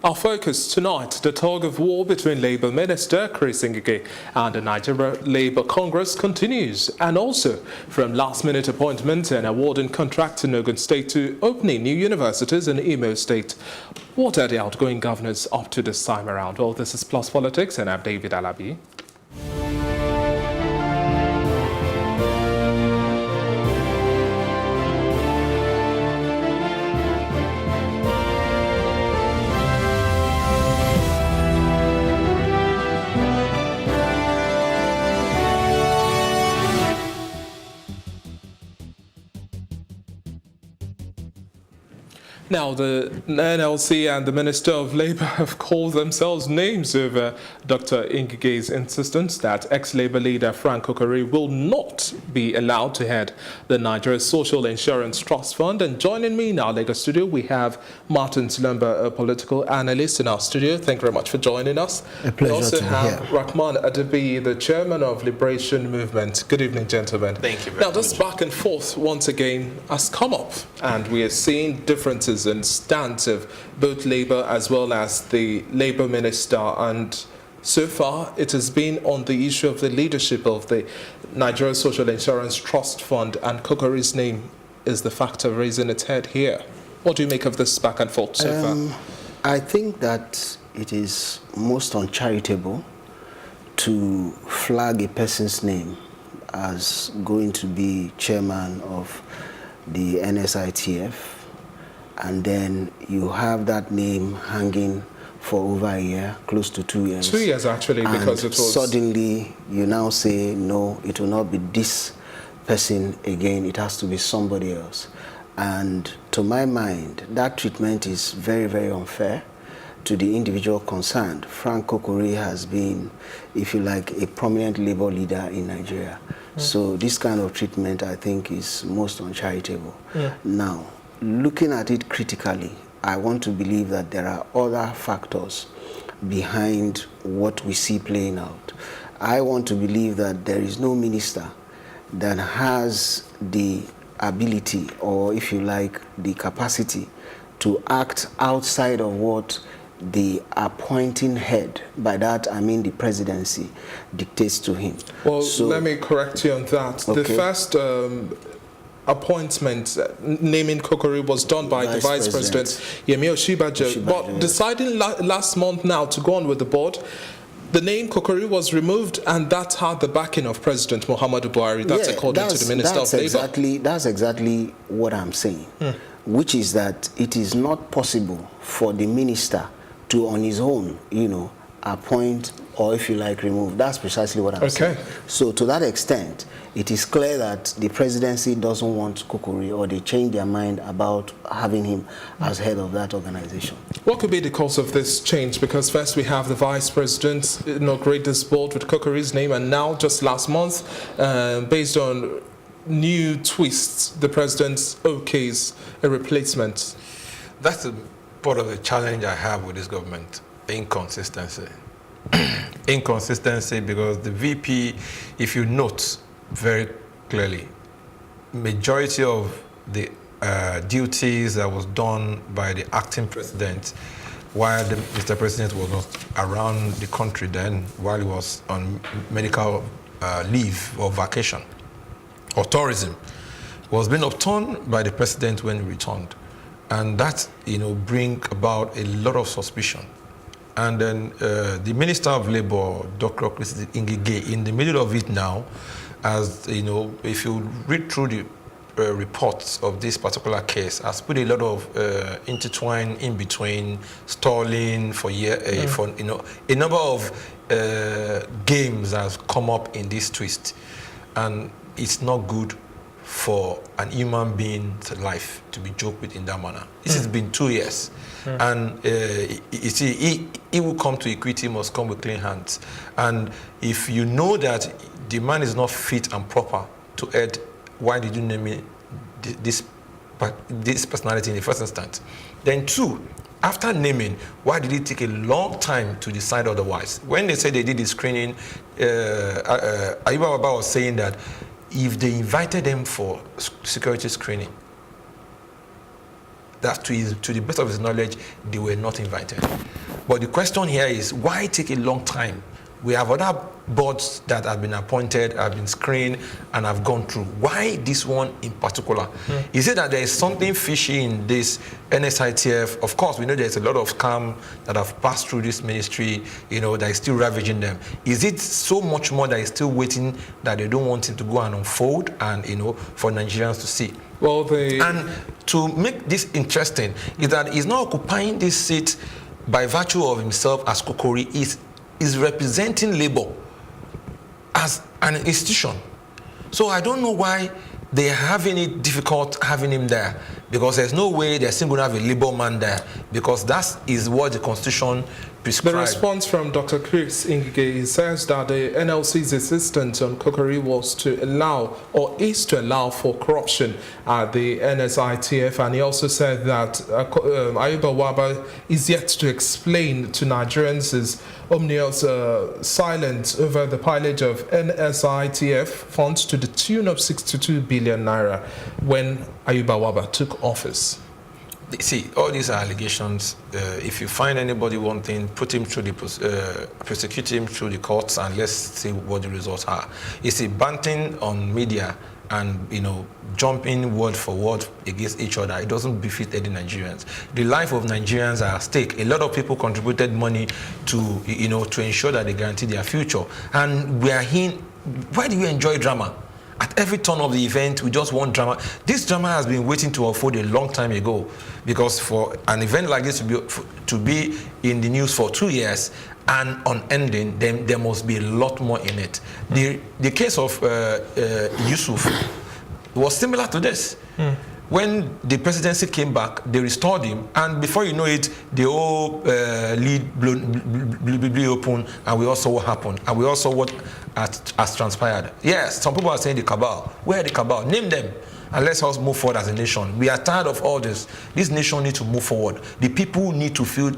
Our focus tonight, the tug of war between Labour Minister Mr Ngige and the Nigeria Labour Congress continues, and also from last-minute appointment and awarding contract in Ogun State to opening new universities in Imo State. What are the outgoing governors up to this time around? Well, this is Plus Politics, and I'm David Alabi. Now, the NLC and the Minister of Labour have called themselves names over Dr. Ngige's insistence that ex-Labour leader Frank Kokori will not be allowed to head the Nigeria Social Insurance Trust Fund. And joining me in our Lagos studio, we have Martin Slumber, a political analyst in our studio. Thank you very much for joining us. A pleasure. We also to have be here. Rahman Adebi, the chairman of Liberation Movement. Good evening, gentlemen. Thank you very much. Now, this back and forth once again has come up, and we are seeing differences and stance of both Labour as well as the Labour Minister, and so far it has been on the issue of the leadership of the Nigeria Social Insurance Trust Fund, and Kokori's name is the factor raising its head here. What do you make of this back and forth so far? I think that it is most uncharitable to flag a person's name as going to be chairman of the NSITF, and then you have that name hanging for over a year, close to 2 years. 2 years actually, because it was... suddenly you now say, no, it will not be this person again, it has to be somebody else. And to my mind, that treatment is very, very unfair to the individual concerned. Frank Kokori has been, if you like, a prominent Labour leader in Nigeria. So this kind of treatment, I think, is most uncharitable. Now, looking at it critically, I want to believe that there are other factors behind what we see playing out. I want to believe that there is no minister that has the ability, or if you like, the capacity to act outside of what the appointing head, by that I mean the presidency, dictates to him. Well, so, let me correct you on that. Okay. The first appointment, naming Kokori, was done by the Vice President, Yemi Oshibajo. But deciding last month now to go on with the board, the name Kokori was removed, and that had the backing of President Muhammadu Buhari. That's according to the Minister of Labour. That's exactly what I'm saying, which is that it is not possible for the minister to, on his own, appoint, or if you like, remove. That's precisely what I'm saying. So to that extent, it is clear that the presidency doesn't want Kokori, or they change their mind about having him as head of that organization. What could be the cause of this change? Because first we have the vice president inaugurate this board with Kokori's name, and now just last month, based on new twists, the president okays a replacement. That's part of the challenge I have with this government: inconsistency. Inconsistency, because the VP, if you note very clearly, majority of the duties that was done by the acting president while Mr. President was not around the country then, while he was on medical leave or vacation or tourism, was being upturned by the president when he returned. And that, bring about a lot of suspicion. And then the Minister of Labour, Dr. Mr Ngige, in the middle of it now, as if you read through the reports of this particular case, has put a lot of intertwine in between, stalling for for a number of games has come up in this twist, and it's not good for an human being's life to be joked with in that manner. This has been 2 years. And you see, he will come to equity, must come with clean hands. And if you know that the man is not fit and proper to head, why did you name me this personality in the first instance? Then two, after naming, why did it take a long time to decide otherwise? When they said they did the screening, Ayuba Baba was saying that if they invited them for security screening, that to the best of his knowledge, they were not invited. But the question here is, why take a long time? We have other boards that have been appointed, have been screened, and have gone through. Why this one in particular? Is it that there is something fishy in this NSITF? Of course, we know there's a lot of scam that have passed through this ministry, that is still ravaging them. Is it so much more that is still waiting that they don't want it to go and unfold and, for Nigerians to see? Well, And to make this interesting is that he's not occupying this seat by virtue of himself as Kokori, is representing Labour as an institution. So I don't know why they are having it difficult having him there, because there's no way they're still going to have a Labour man there, because that is what the Constitution prescribes. The response from Dr. Chris Ngige says that the NLC's insistence on Kokori was to allow, or is to allow, for corruption at the NSITF, and he also said that Ayuba Waba is yet to explain to Nigerians his ominous silence over the pillage of NSITF funds to the tune of 62 billion naira when Ayuba Waba took office. See, all these are allegations. If you find anybody one thing, put him through the prosecute him through the courts, and let's see what the results are. You see, banting on media and jumping word for word against each other, it doesn't befit any Nigerians. The life of Nigerians are at stake. A lot of people contributed money to to ensure that they guarantee their future. And we are here. Why do you enjoy drama? At every turn of the event, we just want drama. This drama has been waiting to unfold a long time ago, because for an event like this to be in the news for 2 years and unending, then there must be a lot more in it. The case of Yusuf was similar to this. When the presidency came back, they restored him, and before you know it, the whole lead blew open, and we all saw what happened, and we all saw what has transpired. Yes, some people are saying the cabal. Where are the cabal? Name them, and let's us move forward as a nation. We are tired of all this. This nation needs to move forward. The people need to feel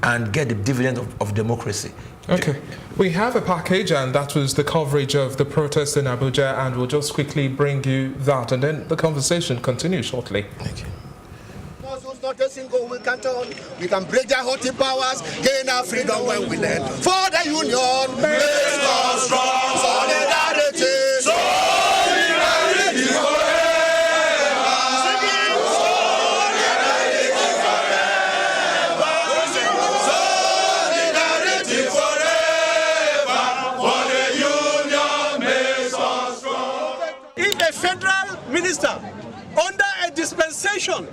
and get the dividend of democracy. Okay, we have a package, and that was the coverage of the protest in Abuja, and we'll just quickly bring you that, and then the conversation continues shortly. Thank you. Not a single we can turn. We can break their haughty powers, gain our freedom when we learn. For the union, make us strong. Solidarity, solidarity forever. Solidarity forever. For the union makes us strong. If a federal minister under a dispensation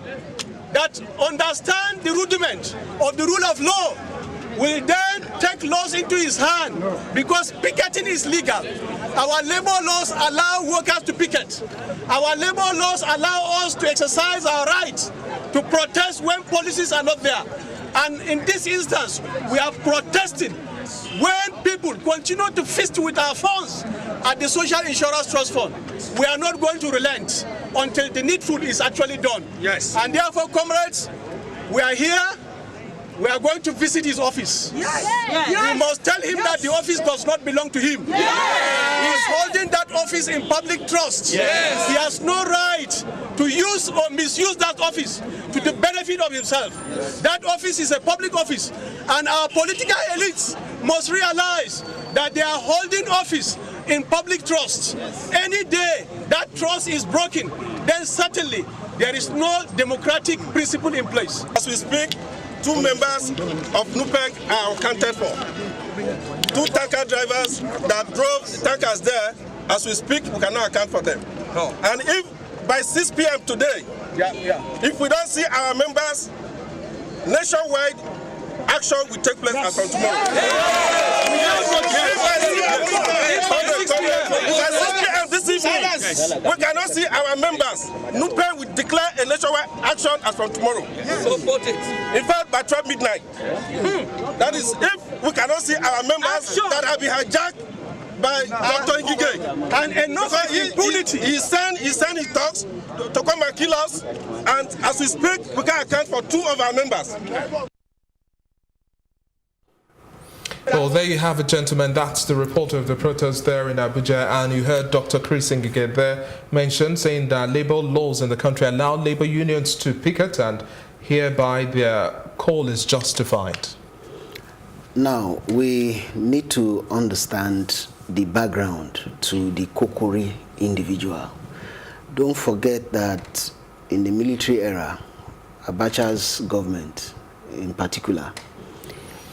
that understand the rudiment of the rule of law will then take laws into his hand, because picketing is legal. Our labor laws allow workers to picket. Our labor laws allow us to exercise our rights to protest when policies are not there. And in this instance, we are protesting when people continue to feast with our funds at the Social Insurance Trust Fund. We are not going to relent until the needful is actually done. Yes. And therefore, comrades, we are here. We are going to visit his office. Yes. Yes. We must tell him that the office does not belong to him. Yes. He is holding that office in public trust. Yes. He has no right to use or misuse that office to the benefit of himself. That office is a public office, and our political elites must realize that they are holding office in public trust. Any day that trust is broken, then certainly there is no democratic principle in place. As we speak, 2 members of NUPEC are accounted for. 2 tanker drivers that drove the tankers there, as we speak, we cannot account for them. No. And if by 6 p.m. today, if we don't see our members, nationwide action will take place as from tomorrow. This evening, we cannot see our members. NUPEC will declare a nationwide action as from tomorrow. In fact, by 12 midnight. That is, if we cannot see our members that have been hijacked by Dr. Ngige. And enough of impunity. He sent his talks to come and kill us, and as we speak, we can account for 2 of our members. Well, there you have it, gentlemen. That's the report of the protest there in Abuja, and you heard Dr. Chris Ngige there mention, saying that labor laws in the country allow labor unions to picket, and hereby their call is justified? Now, we need to understand the background to the Kokori individual. Don't forget that in the military era, Abacha's government in particular,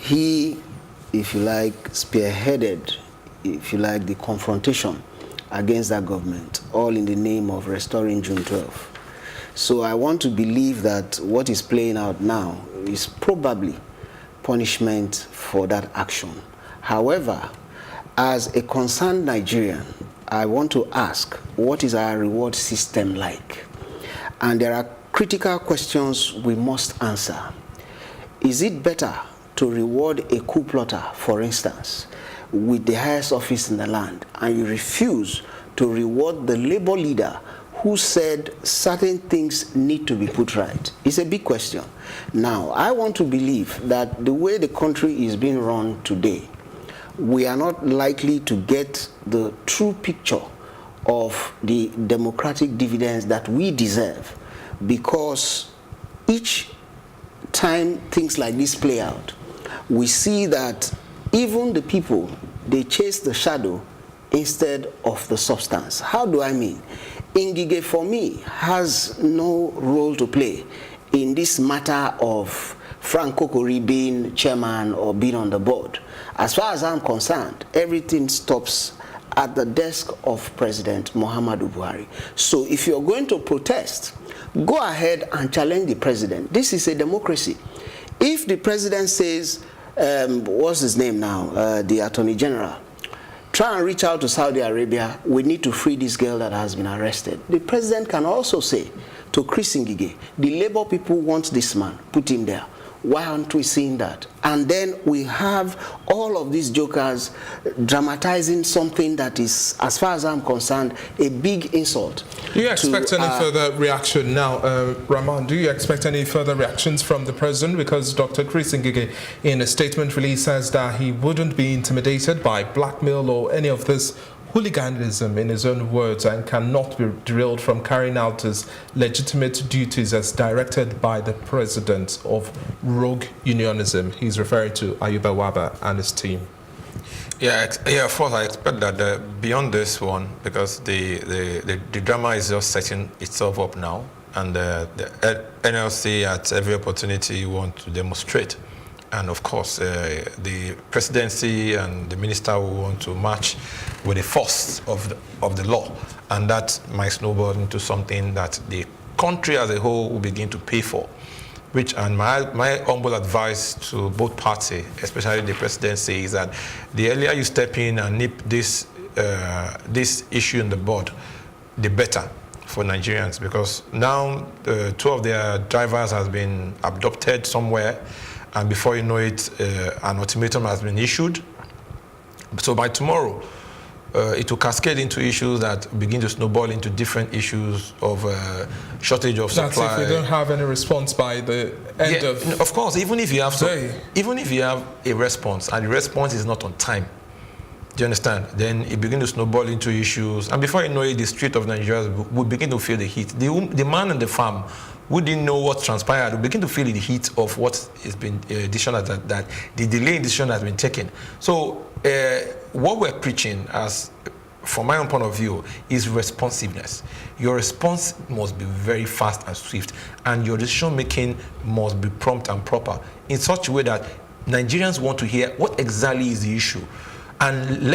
he, if you like, spearheaded, if you like, the confrontation against that government, all in the name of restoring June 12. So I want to believe that what is playing out now is probably punishment for that action. However, as a concerned Nigerian, I want to ask, what is our reward system like? And there are critical questions we must answer. Is it better to reward a coup plotter, for instance, with the highest office in the land, and you refuse to reward the labor leader who said certain things need to be put right? It's a big question. Now, I want to believe that the way the country is being run today, we are not likely to get the true picture of the democratic dividends that we deserve, because each time things like this play out, we see that even the people, they chase the shadow instead of the substance. How do I mean? Ngige, for me, has no role to play in this matter of Frank Kokori being chairman or being on the board. As far as I'm concerned, everything stops at the desk of President Muhammadu Buhari. So if you're going to protest, go ahead and challenge the president. This is a democracy. If the president says, what's his name now, the Attorney General, try and reach out to Saudi Arabia, we need to free this girl that has been arrested. The president can also say to Chris Ngige, the labor people want this man, put him there. Why aren't we seeing that? And then we have all of these jokers dramatizing something that is, as far as I'm concerned, a big insult. Do you expect any further reaction now, Rahman? Do you expect any further reactions from the president? Because Dr. Chris Ngige, in a statement release, says that he wouldn't be intimidated by blackmail or any of this hooliganism, in his own words, and cannot be derailed from carrying out his legitimate duties as directed by the president of rogue unionism. He's referring to Ayuba Waba and his team. Yeah, of course, I expect that beyond this one, because the drama is just setting itself up now, and the NLC at every opportunity want to demonstrate. And of course, the presidency and the minister will want to march with the force of the law, and that might snowball into something that the country as a whole will begin to pay for. Which, and my humble advice to both parties, especially the presidency, is that the earlier you step in and nip this issue in the bud, the better for Nigerians, because now 2 of their drivers has been abducted somewhere. And before you know it, an ultimatum has been issued. So by tomorrow, it will cascade into issues that begin to snowball into different issues of shortage of supply. That's if we don't have any response by the end of course, even if you have a response, and the response is not on time, do you understand? Then it begins to snowball into issues, and before you know it, the street of Nigeria will begin to feel the heat. The man on the farm who didn't know what transpired will begin to feel the heat of what has been decision that the delay in decision has been taken. So what we're preaching, as from my own point of view, is responsiveness. Your response must be very fast and swift, and your decision making must be prompt and proper in such a way that Nigerians want to hear what exactly is the issue. And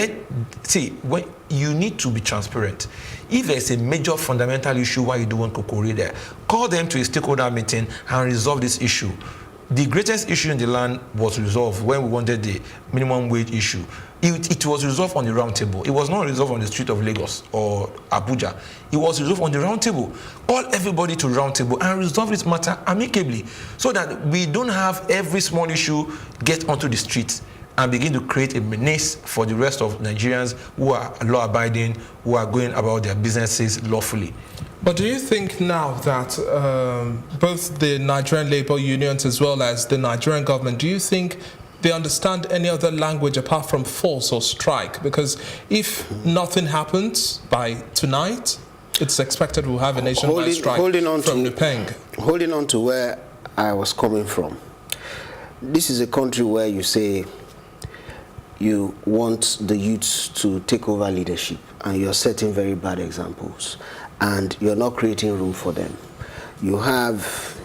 when you need to be transparent. If there's a major fundamental issue why you don't want Kokori there, call them to a stakeholder meeting and resolve this issue. The greatest issue in the land was resolved when we wanted the minimum wage issue. It was resolved on the round table. It was not resolved on the street of Lagos or Abuja. It was resolved on the round table. Call everybody to round table and resolve this matter amicably, so that we don't have every small issue get onto the streets and begin to create a menace for the rest of Nigerians who are law-abiding, who are going about their businesses lawfully. But do you think now that both the Nigerian labor unions as well as the Nigerian government, do you think they understand any other language apart from force or strike? Because if nothing happens by tonight, it's expected we'll have a nationwide strike from Nupeng. Holding on to where I was coming from. This is a country where you say you want the youths to take over leadership, and you're setting very bad examples, and you're not creating room for them. You have,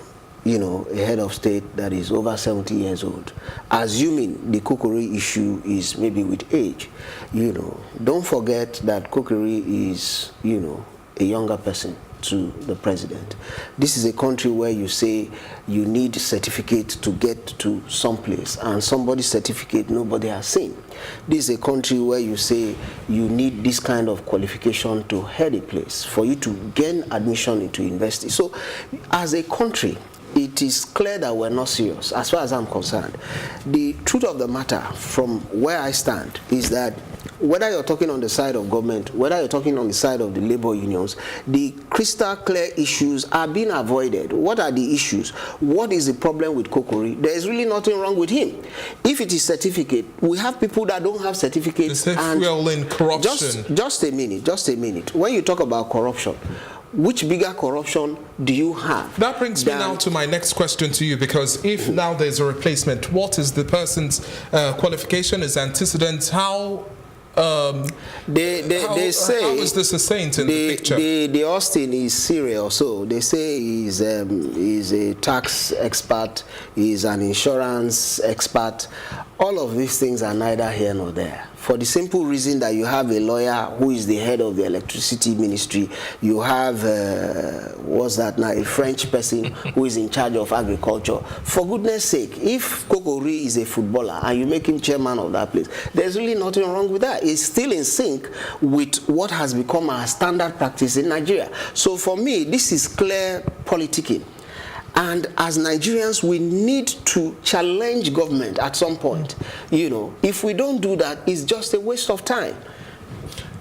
you know, a head of state that is over 70 years old, assuming the Kokori issue is maybe with age. You know, don't forget that Kokori is, you know, a younger person to the president. This is a country where you say you need a certificate to get to some place, and somebody's certificate nobody has seen. This is a country where you say you need this kind of qualification to head a place for you to gain admission into university. So as a country, it is clear that we're not serious as far as I'm concerned. The truth of the matter from where I stand is that whether you're talking on the side of government, whether you're talking on the side of the labor unions, the crystal clear issues are being avoided. What are the issues? What is the problem with Kokori? There is really nothing wrong with him. If it is certificate, we have people that don't have certificates. And fuel in corruption. Just a minute. When you talk about corruption, which bigger corruption do you have? That brings me now to my next question to you, because if now there's a replacement, what is the person's qualification, his antecedents? How they say, how is this a saint in the picture? The Austin is serial, so they say he's a tax expert, he's an insurance expert. All of these things are neither here nor there, for the simple reason that you have a lawyer who is the head of the electricity ministry. You have what's that now, a French person who is in charge of agriculture. For goodness sake, if Kokori is a footballer and you make him chairman of that place, there's really nothing wrong with that. It's still in sync with what has become our standard practice in Nigeria. So for me, this is clear politicking. And as Nigerians, we need to challenge government at some point. You know, if we don't do that, it's just a waste of time.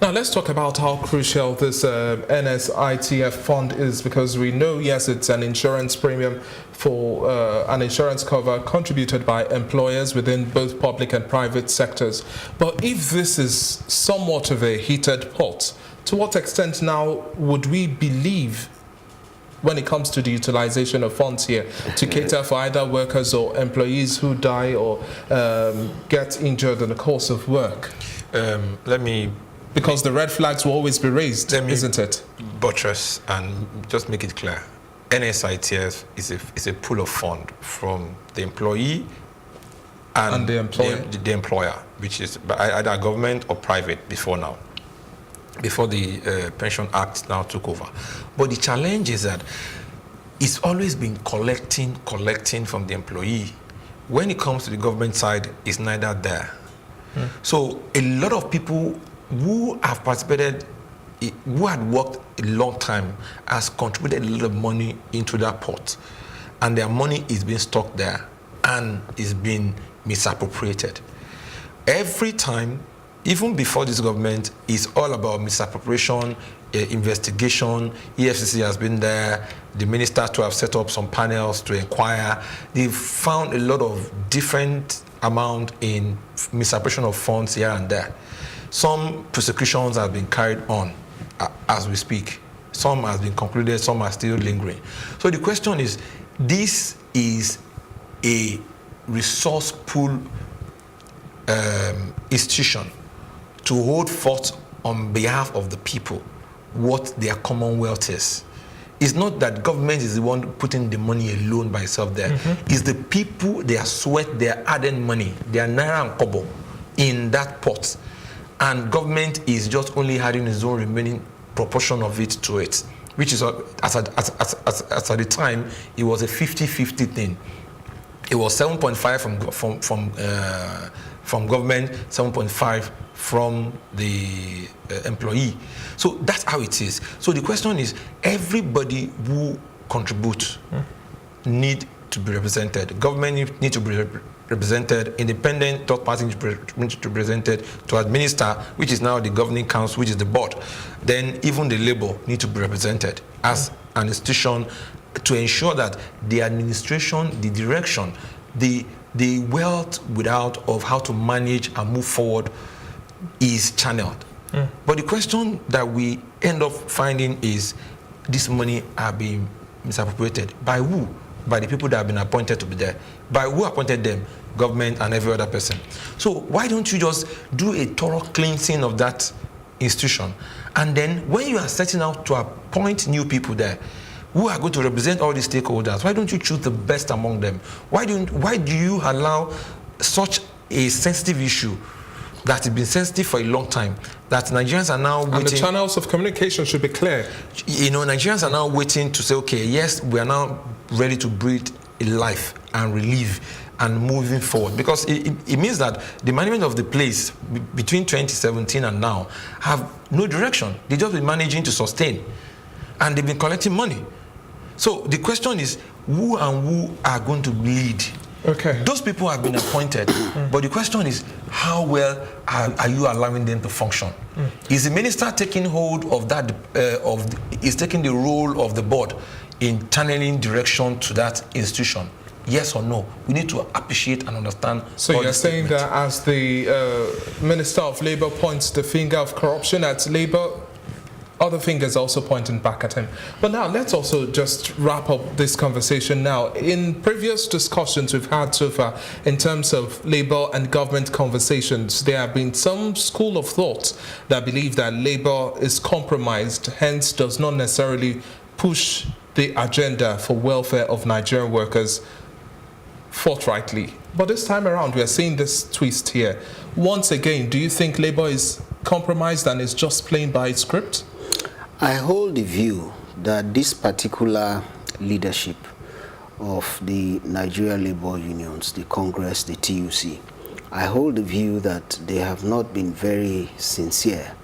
Now let's talk about how crucial this NSITF fund is, because we know, yes, it's an insurance premium for an insurance cover contributed by employers within both public and private sectors. But if this is somewhat of a heated pot, to what extent now would we believe when it comes to the utilization of funds here to cater for either workers or employees who die or get injured in the course of work? Because the red flags will always be raised, isn't it? Buttress and just make it clear. NSITF is a pool of fund from the employee and the employer, which is either government or private before now. Before the Pension Act now took over. But the challenge is that it's always been collecting from the employee. When it comes to the government side, it's neither there. So a lot of people who have participated, who had worked a long time, has contributed a little money into that pot. And their money is being stuck there and is being misappropriated. Every time, even before this government, is all about misappropriation, investigation. EFCC has been there. The ministers to have set up some panels to inquire. They've found a lot of different amount in misappropriation of funds here and there. Some prosecutions have been carried on as we speak. Some has been concluded, some are still lingering. So the question is, this is a resource pool institution to hold forth on behalf of the people what their commonwealth is. It's not that government is the one putting the money alone by itself there. It's the people, their sweat, their added money, their naira and kobo in that pot. And government is just only adding its own remaining proportion of it to it, which is, as at the time, it was a 50-50 thing. It was 7.5 from government, 7.5 from the employee. So that's how it is. So the question is, everybody who contributes need to be represented. Government need to be represented, independent third party need to be represented to administer, which is now the governing council, which is the board. Then even the labor need to be represented as an institution to ensure that the administration, the direction, the wealth without of how to manage and move forward is channeled. But the question that we end up finding is, this money are being misappropriated by who? by the people that have been appointed to be there. By who appointed them? Government and every other person. So why don't you just do a thorough cleansing of that institution? And then when you are setting out to appoint new people there who are going to represent all the stakeholders, why don't you choose the best among them? Why do you allow such a sensitive issue that has been sensitive for a long time, that Nigerians are now waiting? And the channels of communication should be clear. You know, Nigerians are now waiting to say, okay, yes, we are now ready to breathe a life and relieve and moving forward, because it means that the management of the place between 2017 and now have no direction. They just been managing to sustain, and they've been collecting money. So the question is, who and who are going to lead? Okay. Those people have been appointed, but the question is, how well are you allowing them to function? Is the minister taking hold of that, is taking the role of the board in channeling direction to that institution? Yes or no? We need to appreciate and understand. So you're saying that as the Minister of Labour points the finger of corruption at Labour, other fingers also pointing back at him. But now let's also just wrap up this conversation now. In previous discussions we've had so far in terms of Labour and government conversations, there have been some school of thought that believe that Labour is compromised, hence does not necessarily push the agenda for welfare of Nigerian workers forthrightly. But this time around, we are seeing this twist here. Once again, do you think Labour is compromised and is just playing by its script? I hold the view that this particular leadership of the Nigerian Labour Unions, the Congress, the TUC, I hold the view that they have not been very sincere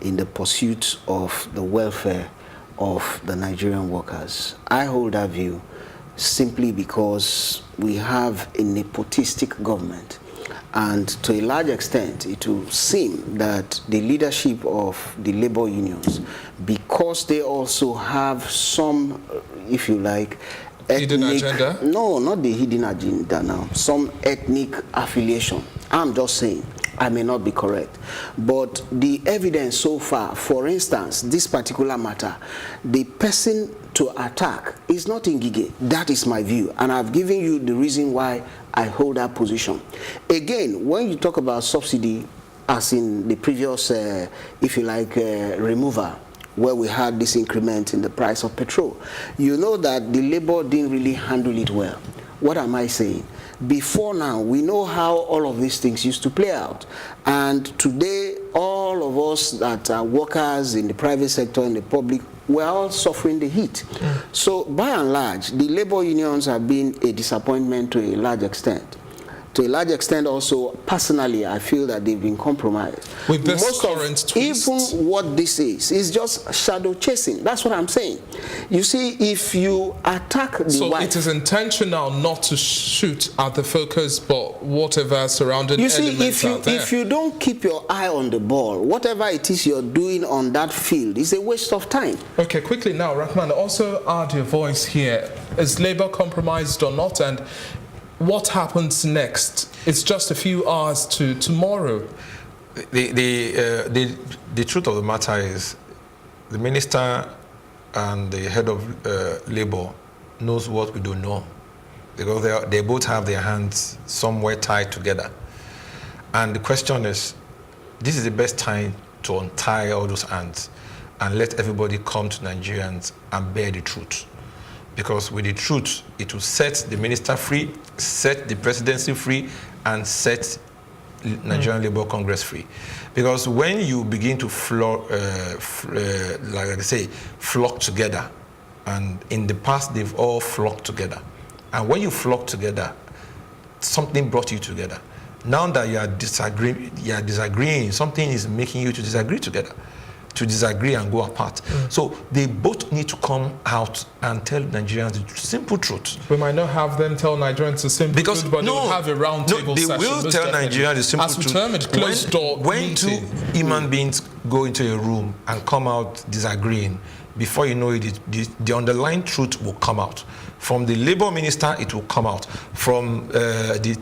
in the pursuit of the welfare of the Nigerian workers. I hold that view simply because we have a nepotistic government, and to a large extent it will seem that the leadership of the labor unions, because they also have some, if you like, hidden agenda? No, not the hidden agenda now, some ethnic affiliation. I'm just saying, I may not be correct, but the evidence so far, for instance, this particular matter, the person to attack is not Ngige. That is my view, and I've given you the reason why I hold that position. Again, when you talk about subsidy, as in the previous, if you like, removal, where we had this increment in the price of petrol, you know that the labor didn't really handle it well. What am I saying? Before now, we know how all of these things used to play out. And today, all of us that are workers in the private sector, in the public, we're all suffering the heat. So by and large, the labor unions have been a disappointment to a large extent. To a large extent also, personally, I feel that they've been compromised. With this Most current twist, even what this is just shadow chasing. That's what I'm saying. You see, if you attack the so it is intentional not to shoot at the focus, but whatever surrounding elements out there. If you don't keep your eye on the ball, whatever it is you're doing on that field is a waste of time. Okay, quickly now, Rahman, also add your voice here. Is Labour compromised or not? And what happens next? It's just a few hours to tomorrow. The truth of the matter is, the minister and the head of Labour knows what we don't know, because they both have their hands somewhere tied together. And the question is, this is the best time to untie all those hands and let everybody come to Nigerians and bear the truth. Because with the truth, it will set the minister free, set the presidency free, and set Nigerian Labour Congress free. Because when you begin to flock together, and in the past they've all flocked together, and when you flock together, something brought you together. Now that you are disagreeing, something is making you to disagree together, to disagree and go apart. So they both need to come out and tell Nigerians the simple truth. We might not have them tell Nigerians the simple truth, but they will have a round table they session. will tell Nigerians the simple truth. As we term it, closed door when two meeting. human beings go into a room and come out disagreeing, before you know it, the underlying truth will come out. From the Labour Minister, it will come out. From the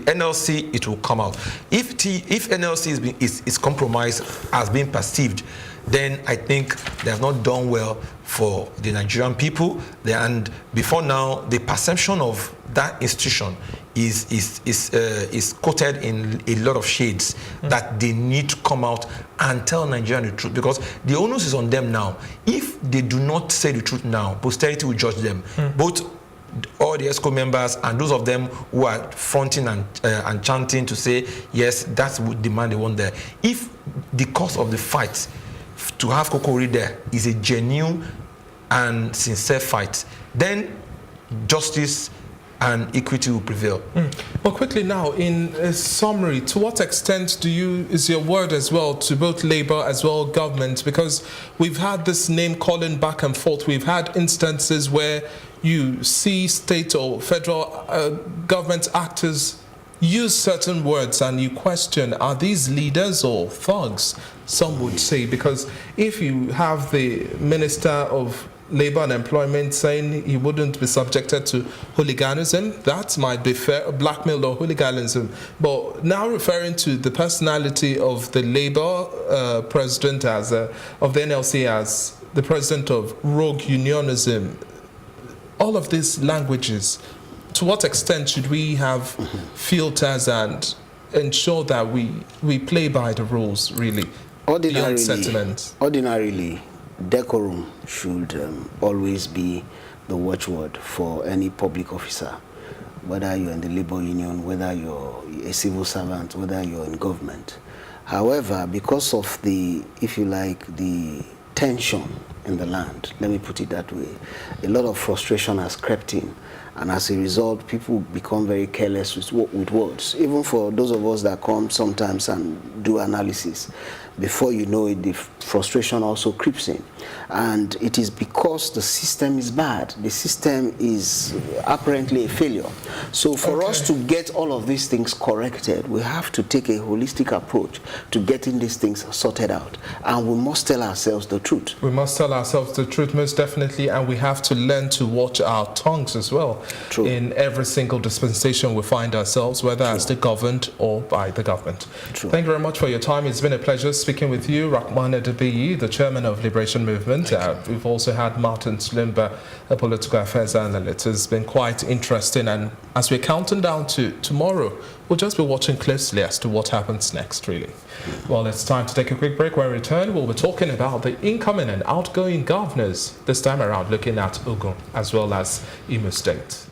NLC, it will come out. If NLC is compromised as being perceived, then I think they have not done well for the Nigerian people. And before now, the perception of that institution is coated in a lot of shades that they need to come out and tell Nigerians the truth, because the onus is on them now. If they do not say the truth now, posterity will judge them. Both all the ESCO members and those of them who are fronting and chanting to say, yes, that's the demand they want there. If the cause of the fight to have Kokori there is a genuine and sincere fight, then justice and equity will prevail. Well, quickly now, in a summary, to what extent is your word as well to both Labour as well government? Because we've had this name calling back and forth. We've had instances where you see state or federal government actors use certain words and you question, are these leaders or thugs? Some would say, because if you have the Minister of Labour and Employment saying he wouldn't be subjected to hooliganism, that might be fair, blackmail or hooliganism. But now referring to the personality of the Labour president of the NLC as the president of rogue unionism, all of these languages, to what extent should we have filters and ensure that we play by the rules, really? Ordinarily, decorum should always be the watchword for any public officer, whether you're in the labor union, whether you're a civil servant, whether you're in government. However, because of the, if you like, the tension in the land, let me put it that way, a lot of frustration has crept in, and as a result, people become very careless with words. Even for those of us that come sometimes and do analysis, before you know it, the frustration also creeps in. And it is because the system is bad. The system is apparently a failure. So for us to get all of these things corrected, we have to take a holistic approach to getting these things sorted out. And we must tell ourselves the truth. We must tell ourselves the truth, most definitely, and we have to learn to watch our tongues as well. True. In every single dispensation we find ourselves, whether as the governed or by the government. True. Thank you very much for your time. It's been a pleasure speaking with you, Rahman Adebiyi, the chairman of Liberation Movement. We've also had Martin Slimba, a political affairs analyst. It's been quite interesting, and as we're counting down to tomorrow, we'll just be watching closely as to what happens next, really. Well, it's time to take a quick break. When we return, we'll be talking about the incoming and outgoing governors, this time around looking at Ogun as well as Imo State.